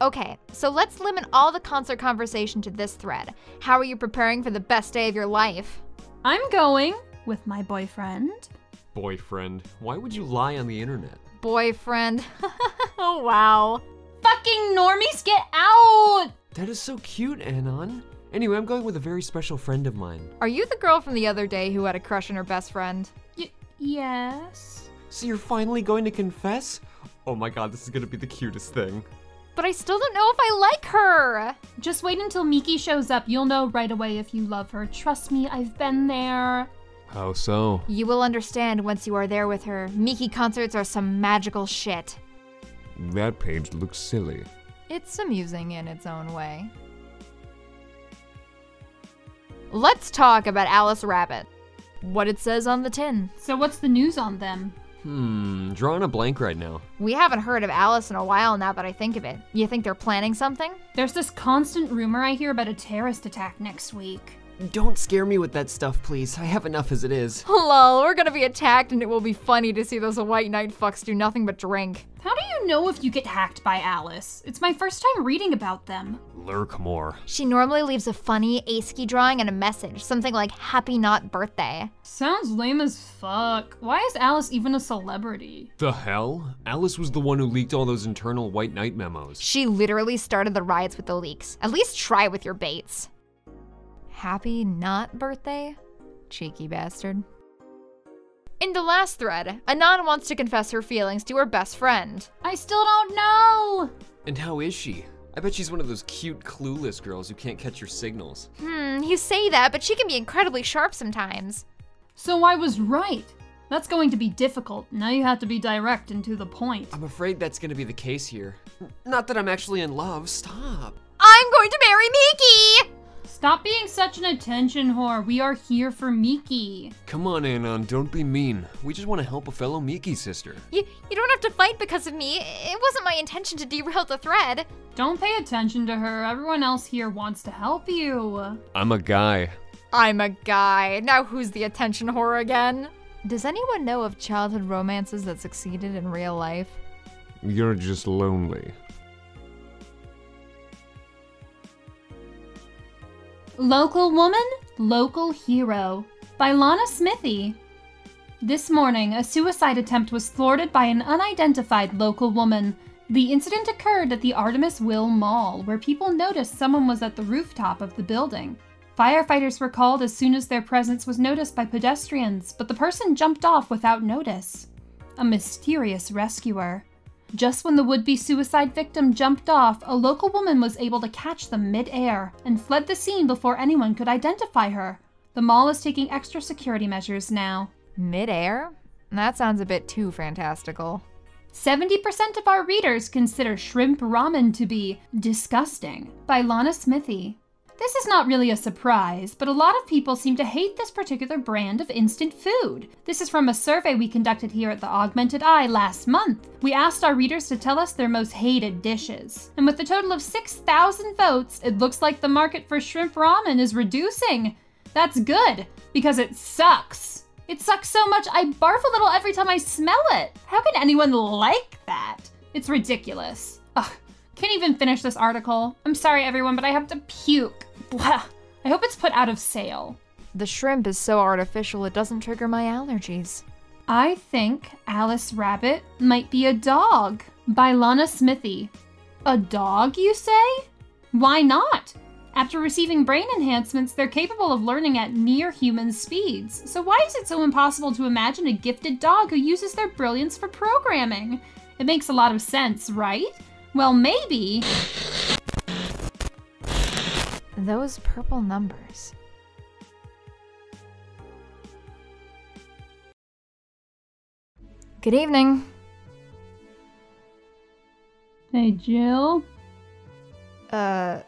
Okay, so let's limit all the concert conversation to this thread. How are you preparing for the best day of your life? I'm going with my boyfriend. Boyfriend? Why would you lie on the internet? Boyfriend. Oh, wow. Fucking normies, get out! That is so cute, Anon. Anyway, I'm going with a very special friend of mine. Are you the girl from the other day who had a crush on her best friend? Yes. So you're finally going to confess? Oh my god, this is gonna be the cutest thing. But I still don't know if I like her. Just wait until Miki shows up. You'll know right away if you love her. Trust me, I've been there. How so? You will understand once you are there with her. Miki concerts are some magical shit. That page looks silly. It's amusing in its own way. Let's talk about Alice Rabbit. What it says on the tin. So what's the news on them? Drawing a blank right now. We haven't heard of Alice in a while now that I think of it. You think they're planning something? There's this constant rumor I hear about a terrorist attack next week. Don't scare me with that stuff, please. I have enough as it is. Lol, we're gonna be attacked and it will be funny to see those white knight fucks do nothing but drink. How do you know if you get hacked by Alice? It's my first time reading about them. Lurk more. She normally leaves a funny ASCII drawing and a message, something like happy not birthday. Sounds lame as fuck. Why is Alice even a celebrity? The hell? Alice was the one who leaked all those internal White Knight memos. She literally started the riots with the leaks. At least try with your baits. Happy not birthday? Cheeky bastard. In the last thread, Anon wants to confess her feelings to her best friend. I still don't know! And how is she? I bet she's one of those cute, clueless girls who can't catch your signals. You say that, but she can be incredibly sharp sometimes. So I was right. That's going to be difficult. Now you have to be direct and to the point. I'm afraid that's gonna be the case here. Not that I'm actually in love, stop. I'm going to marry Miki! Stop being such an attention whore. We are here for Miki. Come on, Anon, don't be mean. We just want to help a fellow Miki sister. You don't have to fight because of me. It wasn't my intention to derail the thread. Don't pay attention to her. Everyone else here wants to help you. I'm a guy. I'm a guy. Now who's the attention whore again? Does anyone know of childhood romances that succeeded in real life? You're just lonely. Local Woman, Local Hero by Lana Smithy. This morning, a suicide attempt was thwarted by an unidentified local woman. The incident occurred at the Artemis Will Mall, where people noticed someone was at the rooftop of the building. Firefighters were called as soon as their presence was noticed by pedestrians, but the person jumped off without notice. A mysterious rescuer. Just when the would-be suicide victim jumped off, a local woman was able to catch them mid-air and fled the scene before anyone could identify her. The mall is taking extra security measures now. Mid-air? That sounds a bit too fantastical. 70% of our readers consider shrimp ramen to be disgusting by Lana Smithy. This is not really a surprise, but a lot of people seem to hate this particular brand of instant food. This is from a survey we conducted here at the Augmented Eye last month. We asked our readers to tell us their most hated dishes. And with a total of 6,000 votes, it looks like the market for shrimp ramen is reducing. That's good, because it sucks. It sucks so much I barf a little every time I smell it. How can anyone like that? It's ridiculous. Ugh, can't even finish this article. I'm sorry everyone, but I have to puke. Blah. I hope it's put out of sale. The shrimp is so artificial it doesn't trigger my allergies. I think Alice Rabbit might be a dog by Lana Smithy. A dog, you say? Why not? After receiving brain enhancements, they're capable of learning at near human speeds. So why is it so impossible to imagine a gifted dog who uses their brilliance for programming? It makes a lot of sense, right? Well, maybe. Those purple numbers. Good evening. Hey, Jill. Wah!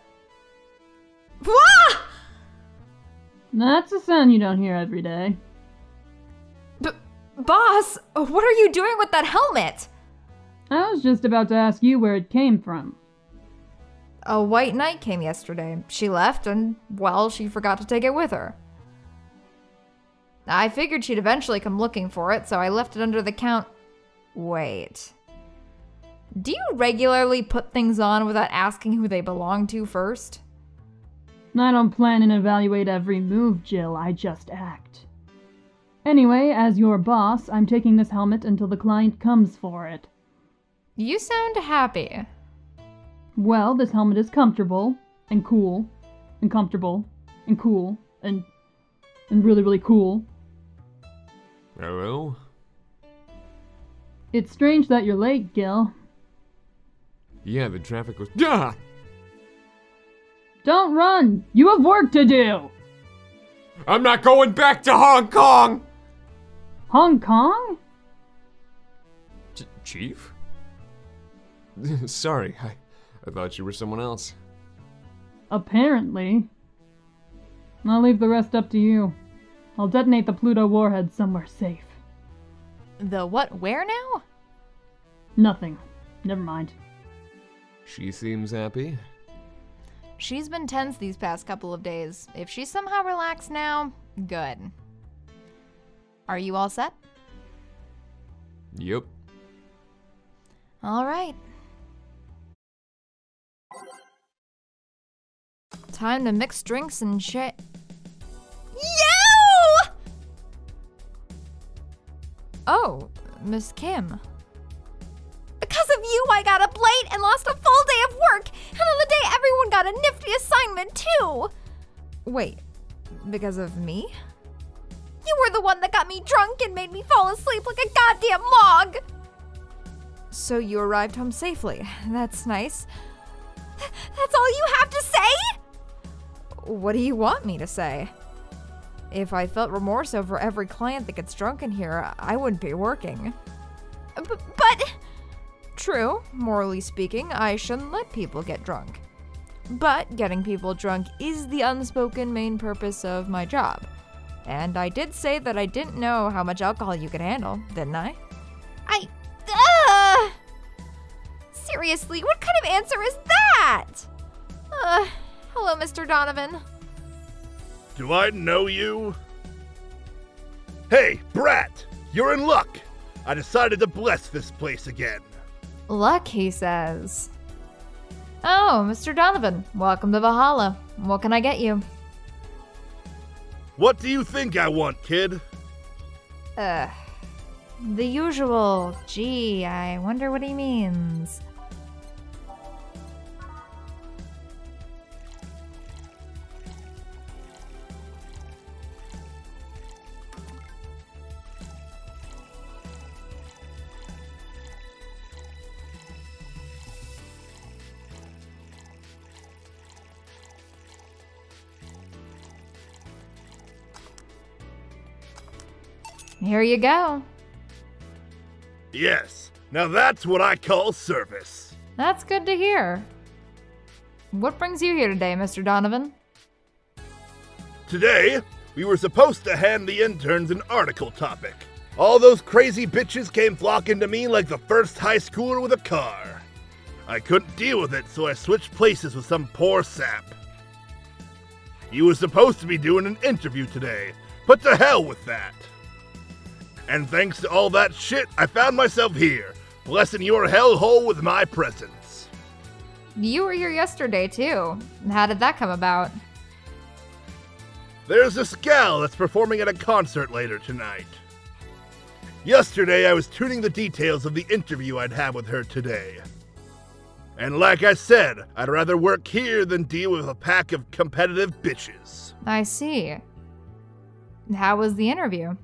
That's a sound you don't hear every day. Boss, what are you doing with that helmet? I was just about to ask you where it came from. A white knight came yesterday. She left and, well, she forgot to take it with her. I figured she'd eventually come looking for it, so I left it under the count. Wait. Do you regularly put things on without asking who they belong to first? I don't plan and evaluate every move, Jill. I just act. Anyway, as your boss, I'm taking this helmet until the client comes for it. You sound happy. Well, this helmet is comfortable, and cool, and comfortable, and cool, and really, really cool. Hello? It's strange that you're late, Gil. Yeah, the traffic was. Ah! Don't run! You have work to do! I'm not going back to Hong Kong! Hong Kong? Chief? Sorry, I thought you were someone else. Apparently. I'll leave the rest up to you. I'll detonate the Pluto warhead somewhere safe. The what? Where now? Nothing. Never mind. She seems happy. She's been tense these past couple of days. If she's somehow relaxed now, good. Are you all set? Yep. All right. Time to mix drinks and shit. You! Oh, Miss Kim. Because of you, I got up late and lost a full day of work. And on the day, everyone got a nifty assignment, too. Wait, because of me? You were the one that got me drunk and made me fall asleep like a goddamn log. So you arrived home safely. That's nice. That's all you have to say? What do you want me to say? If I felt remorse over every client that gets drunk in here, I wouldn't be working. But... True, morally speaking, I shouldn't let people get drunk. But getting people drunk is the unspoken main purpose of my job. And I did say that I didn't know how much alcohol you could handle, didn't I? Seriously, what kind of answer is that? Hello, Mr. Donovan. Do I know you? Hey, Brat! You're in luck! I decided to bless this place again. Luck, he says. Oh, Mr. Donovan, welcome to Valhalla. What can I get you? What do you think I want, kid? The usual. Gee, I wonder what he means. Here you go. Yes, now that's what I call service. That's good to hear. What brings you here today, Mr. Donovan? Today, we were supposed to hand the interns an article topic. All those crazy bitches came flocking to me like the first high schooler with a car. I couldn't deal with it, so I switched places with some poor sap. You were supposed to be doing an interview today, but to hell with that. And thanks to all that shit, I found myself here, blessing your hellhole with my presence. You were here yesterday, too. How did that come about? There's this gal that's performing at a concert later tonight. Yesterday, I was tuning the details of the interview I'd have with her today. And like I said, I'd rather work here than deal with a pack of competitive bitches. I see. How was the interview?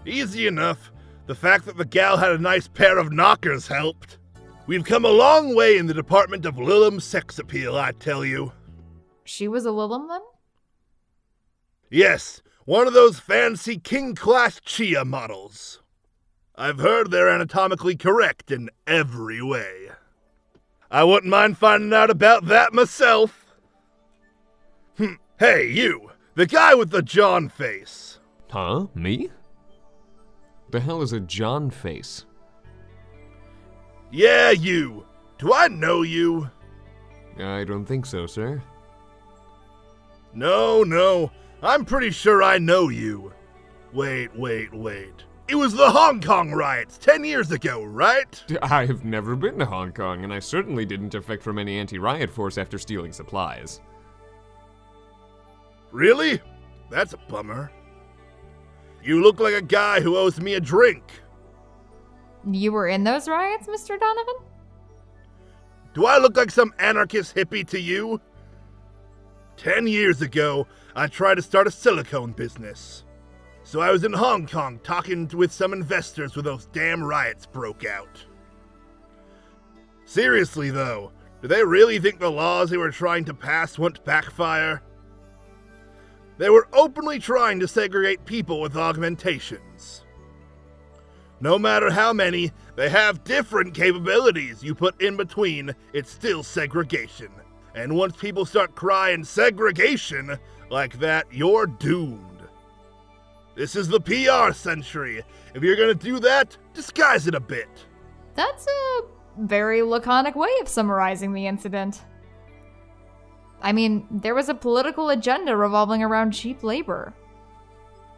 Easy enough. The fact that the gal had a nice pair of knockers helped. We've come a long way in the department of Lilum sex appeal, I tell you. She was a Lilum, then? Yes, one of those fancy king-class Chia models. I've heard they're anatomically correct in every way. I wouldn't mind finding out about that myself. Hey, you, the guy with the John face. Huh? Me? The hell is a John face? Yeah, you. Do I know you? I don't think so, sir. No. I'm pretty sure I know you. Wait. It was the Hong Kong riots 10 years ago, right? I have never been to Hong Kong, and I certainly didn't defect from any anti-riot force after stealing supplies. Really? That's a bummer. You look like a guy who owes me a drink. You were in those riots, Mr. Donovan? Do I look like some anarchist hippie to you? 10 years ago, I tried to start a silicone business. So I was in Hong Kong talking with some investors when those damn riots broke out. Seriously though, do they really think the laws they were trying to pass won't backfire? They were openly trying to segregate people with augmentations. No matter how many, they have different capabilities you put in between, it's still segregation. And once people start crying segregation like that, you're doomed. This is the PR century. If you're gonna do that, disguise it a bit. That's a very laconic way of summarizing the incident. I mean, there was a political agenda revolving around cheap labor.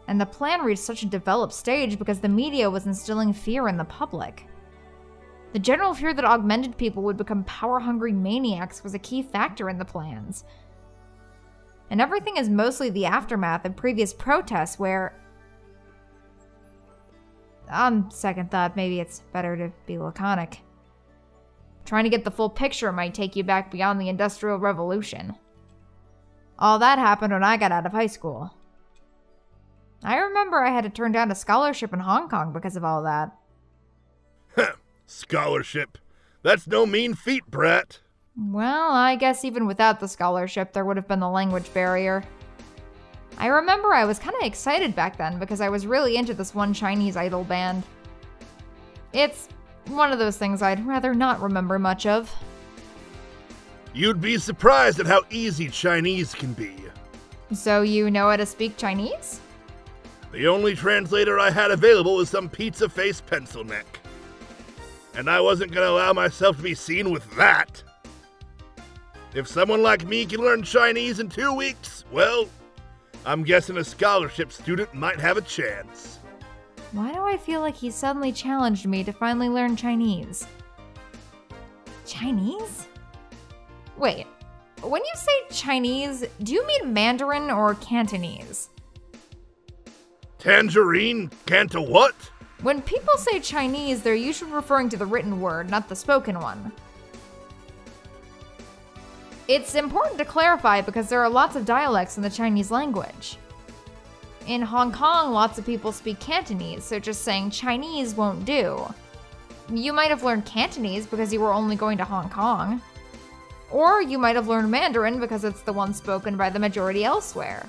And the plan reached such a developed stage because the media was instilling fear in the public. The general fear that augmented people would become power-hungry maniacs was a key factor in the plans. And everything is mostly the aftermath of previous protests where... On second thought, maybe it's better to be laconic. Trying to get the full picture might take you back beyond the Industrial Revolution. All that happened when I got out of high school. I remember I had to turn down a scholarship in Hong Kong because of all that. Scholarship? That's no mean feat, brat. Well, I guess even without the scholarship, there would have been the language barrier. I remember I was kind of excited back then because I was really into this one Chinese idol band. It's one of those things I'd rather not remember much of. You'd be surprised at how easy Chinese can be. So you know how to speak Chinese? The only translator I had available was some pizza-faced pencil neck. And I wasn't gonna allow myself to be seen with that. If someone like me can learn Chinese in 2 weeks, well, I'm guessing a scholarship student might have a chance. Why do I feel like he suddenly challenged me to finally learn Chinese? Chinese? Wait, when you say Chinese, do you mean Mandarin or Cantonese? Tangerine? Canto what? When people say Chinese, they're usually referring to the written word, not the spoken one. It's important to clarify because there are lots of dialects in the Chinese language. In Hong Kong, lots of people speak Cantonese, so just saying Chinese won't do. You might have learned Cantonese because you were only going to Hong Kong. Or you might have learned Mandarin because it's the one spoken by the majority elsewhere.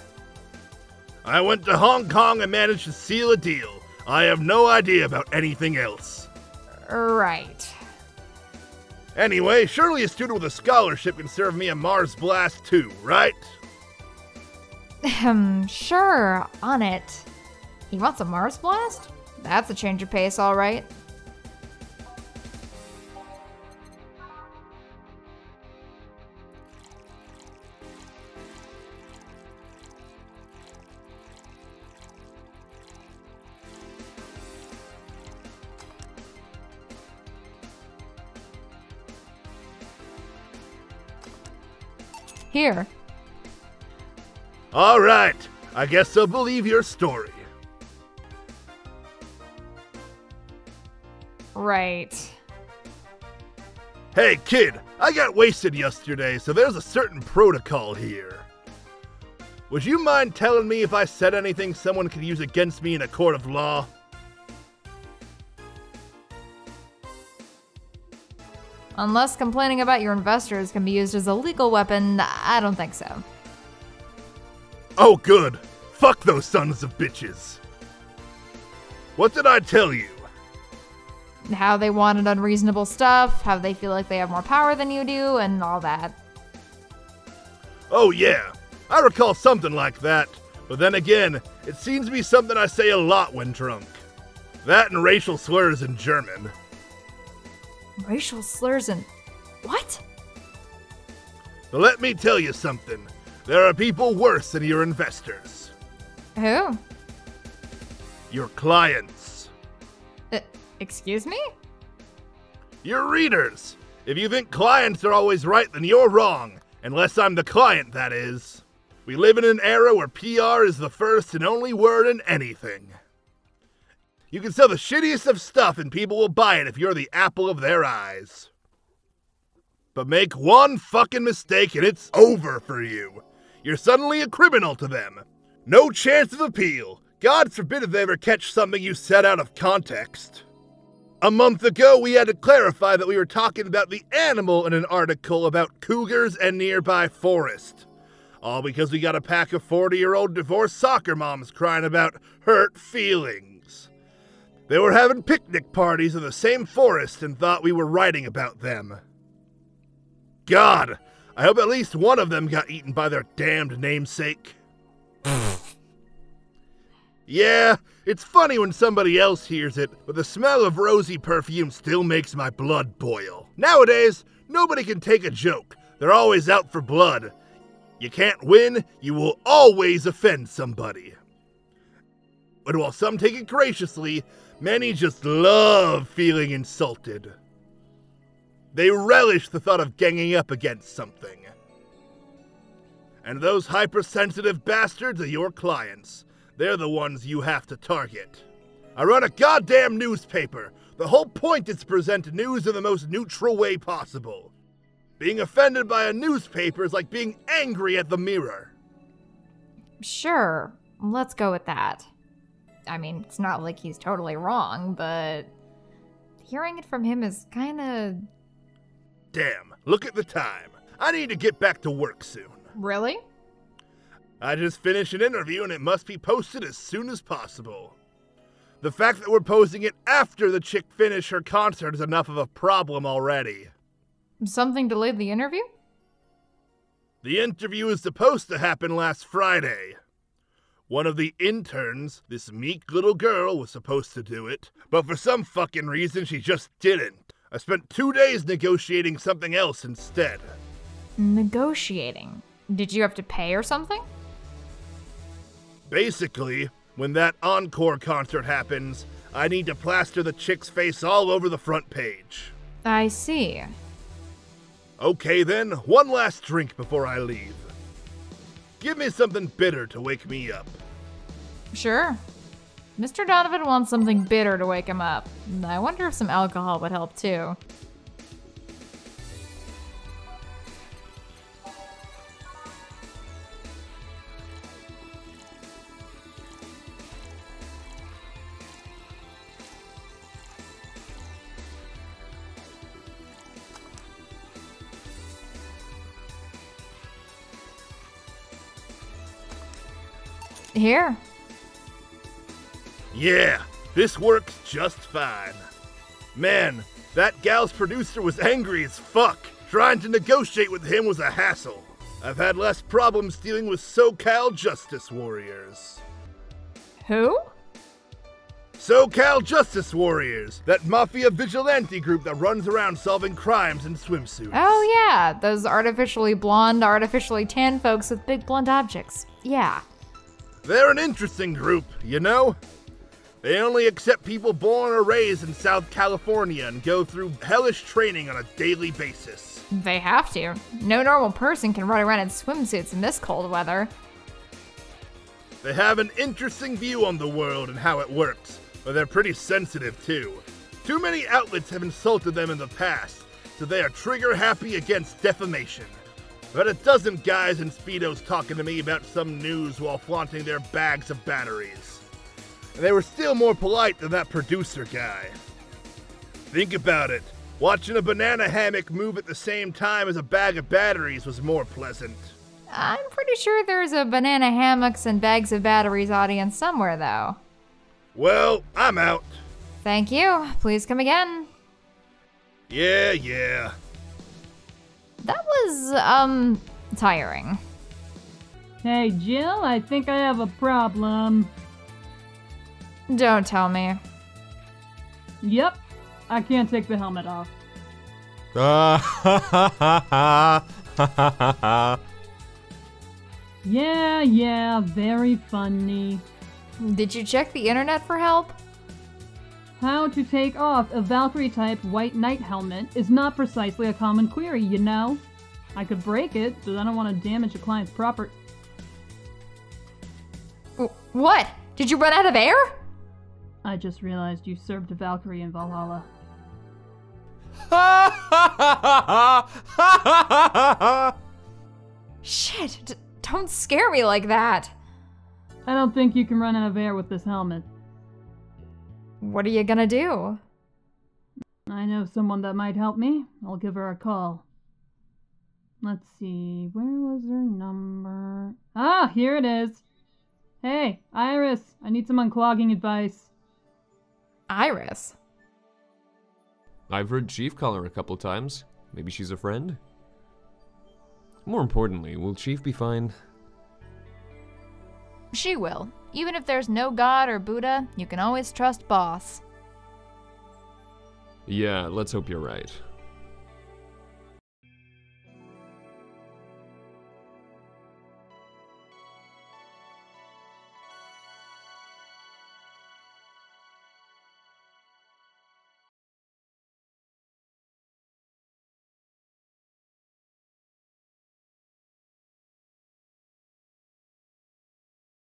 I went to Hong Kong and managed to seal a deal. I have no idea about anything else. Right. Anyway, surely a student with a scholarship can serve me a Mars Blast too, right? Sure, on it. He wants a Mars Blast? That's a change of pace, alright. Here. All right, I guess I'll believe your story. Right. Hey kid, I got wasted yesterday, so there's a certain protocol here. Would you mind telling me if I said anything someone could use against me in a court of law? Unless complaining about your investors can be used as a legal weapon, I don't think so. Oh good, fuck those sons of bitches. What did I tell you? How they wanted unreasonable stuff, how they feel like they have more power than you do, and all that. Oh yeah, I recall something like that, but then again, it seems to be something I say a lot when drunk. That and racial slurs in German. Racial slurs and... what? But let me tell you something. There are people worse than your investors. Who? Your clients. Excuse me? Your readers. If you think clients are always right, then you're wrong. Unless I'm the client, that is. We live in an era where PR is the first and only word in anything. You can sell the shittiest of stuff and people will buy it if you're the apple of their eyes. But make one fucking mistake and it's over for you. You're suddenly a criminal to them. No chance of appeal. God forbid if they ever catch something you said out of context. A month ago, we had to clarify that we were talking about the animal in an article about cougars and nearby forest. All because we got a pack of 40-year-old divorced soccer moms crying about hurt feelings. They were having picnic parties in the same forest and thought we were writing about them. God, I hope at least one of them got eaten by their damned namesake. Yeah, it's funny when somebody else hears it, but the smell of rosy perfume still makes my blood boil. Nowadays, nobody can take a joke. They're always out for blood. You can't win, you will always offend somebody. But while some take it graciously, many just love feeling insulted. They relish the thought of ganging up against something. And those hypersensitive bastards are your clients. They're the ones you have to target. I run a goddamn newspaper. The whole point is to present news in the most neutral way possible. Being offended by a newspaper is like being angry at the mirror. Sure, let's go with that. I mean, it's not like he's totally wrong, but hearing it from him is kinda... Damn, look at the time. I need to get back to work soon. Really? I just finished an interview and it must be posted as soon as possible. The fact that we're posting it after the chick finished her concert is enough of a problem already. Something delayed the interview? The interview was supposed to happen last Friday. One of the interns, this meek little girl, was supposed to do it, but for some fucking reason she just didn't. I spent 2 days negotiating something else instead. Negotiating? Did you have to pay or something? Basically, when that encore concert happens, I need to plaster the chick's face all over the front page. I see. Okay then, one last drink before I leave. Give me something bitter to wake me up. Sure. Mr. Donovan wants something bitter to wake him up. I wonder if some alcohol would help too. Here. Yeah, this works just fine. Man, that gal's producer was angry as fuck. Trying to negotiate with him was a hassle. I've had less problems dealing with SoCal Justice Warriors. Who? SoCal Justice Warriors, that mafia vigilante group that runs around solving crimes in swimsuits. Oh yeah, those artificially blonde, artificially tan folks with big blunt objects. Yeah. They're an interesting group, you know? They only accept people born or raised in South California and go through hellish training on a daily basis. They have to. No normal person can run around in swimsuits in this cold weather. They have an interesting view on the world and how it works, but they're pretty sensitive too. Too many outlets have insulted them in the past, so they are trigger happy against defamation. About a dozen guys in Speedos talking to me about some news while flaunting their bags of batteries. And they were still more polite than that producer guy. Think about it. Watching a banana hammock move at the same time as a bag of batteries was more pleasant. I'm pretty sure there's a banana hammocks and bags of batteries audience somewhere, though. Well, I'm out. Thank you. Please come again. Yeah. That was, tiring. Hey, Jill, I think I have a problem. Don't tell me. Yep, I can't take the helmet off. Yeah, very funny. Did you check the internet for help? How to take off a Valkyrie-type white knight helmet is not precisely a common query, you know? I could break it, but I don't want to damage a client's property. What? Did you run out of air? I just realized you served a Valkyrie in Valhalla. Shit, don't scare me like that. I don't think you can run out of air with this helmet. What are you gonna do? I know someone that might help me. I'll give her a call. Let's see, where was her number? Ah, here it is. Hey, Iris, I need some unclogging advice. Iris? I've heard Chief call her a couple times. Maybe she's a friend? More importantly, will Chief be fine? She will. Even if there's no God or Buddha, you can always trust Boss. Yeah, let's hope you're right.